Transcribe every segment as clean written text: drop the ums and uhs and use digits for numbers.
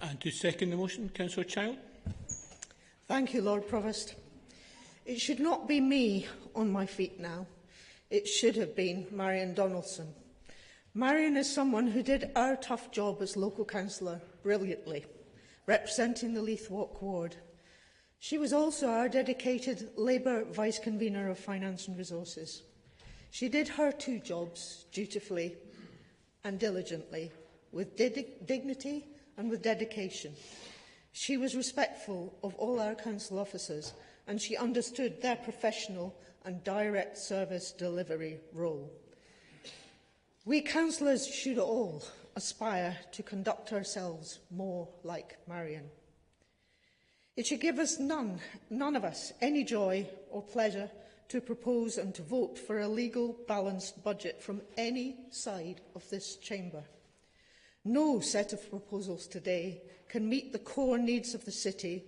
And to second the motion, Councillor Child. Thank you, Lord Provost. It should not be me on my feet now. It should have been Marion Donaldson. Marion is someone who did our tough job as local councillor brilliantly, representing the Leith Walk ward. She was also our dedicated Labour Vice-Convener of Finance and Resources. She did her two jobs dutifully and diligently, with dignity and with dedication. She was respectful of all our council officers, and she understood their professional and direct service delivery role. We councillors should all aspire to conduct ourselves more like Marion. It should give us none of us any joy or pleasure to propose and to vote for a legal, balanced budget from any side of this chamber. No set of proposals today can meet the core needs of the city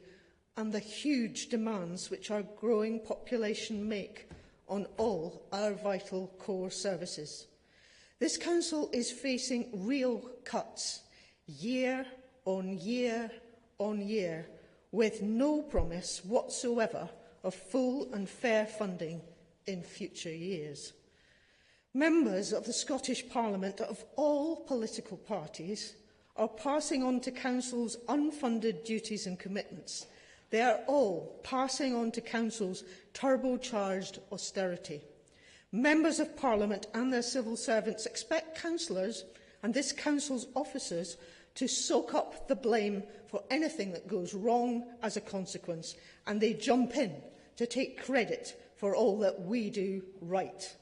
and the huge demands which our growing population make on all our vital core services. This council is facing real cuts, year on year on year, with no promise whatsoever of full and fair funding in future years. Members of the Scottish Parliament of all political parties are passing on to Council's unfunded duties and commitments. They are all passing on to Council's turbocharged austerity. Members of Parliament and their civil servants expect councillors and this Council's officers to soak up the blame for anything that goes wrong as a consequence, and they jump in to take credit for all that we do right.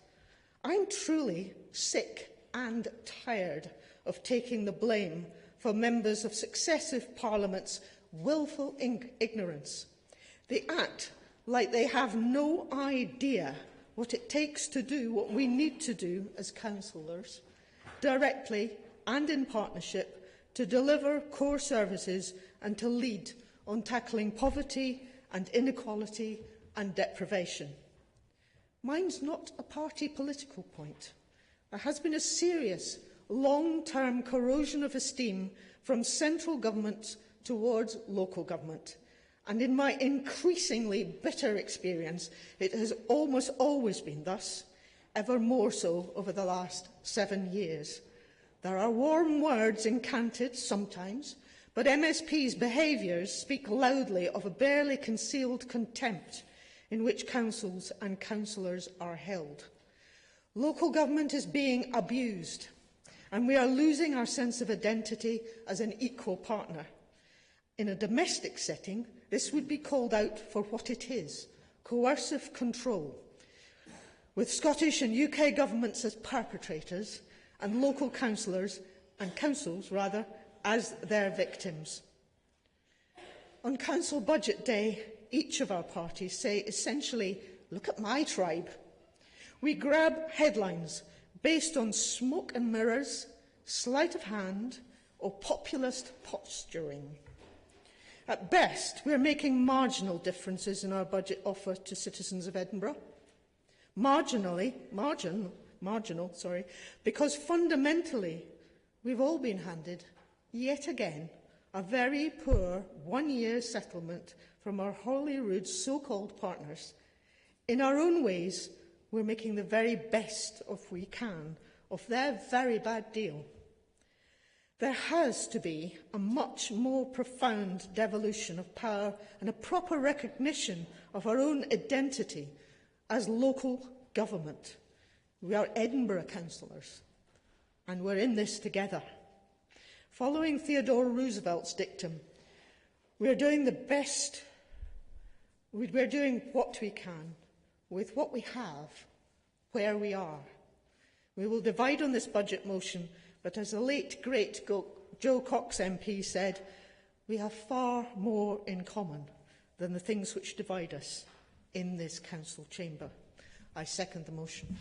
I'm truly sick and tired of taking the blame for members of successive parliaments' willful ignorance. They act like they have no idea what it takes to do what we need to do as councillors, directly and in partnership, to deliver core services and to lead on tackling poverty and inequality and deprivation. Mine's not a party political point. There has been a serious, long-term corrosion of esteem from central government towards local government. And in my increasingly bitter experience, it has almost always been thus, ever more so over the last 7 years. There are warm words incanted sometimes, but MSP's behaviours speak loudly of a barely concealed contempt in which councils and councillors are held. Local government is being abused, and we are losing our sense of identity as an equal partner. In a domestic setting, this would be called out for what it is: coercive control, with Scottish and UK governments as perpetrators and local councillors and councils, rather, as their victims. On council budget day, each of our parties say essentially, look at my tribe. We grab headlines based on smoke and mirrors, sleight of hand, or populist posturing. At best, we are making marginal differences in our budget offer to citizens of Edinburgh. Marginal, because fundamentally we've all been handed, yet again, a very poor one-year settlement from our Holyrood so-called partners. In our own ways, we're making the very best of we can of their very bad deal. There has to be a much more profound devolution of power and a proper recognition of our own identity as local government. We are Edinburgh councillors, and we're in this together. Following Theodore Roosevelt's dictum, we're doing what we can with what we have, where we are. We will divide on this budget motion, but as the late, great Joe Cox MP said, we have far more in common than the things which divide us in this council chamber. I second the motion.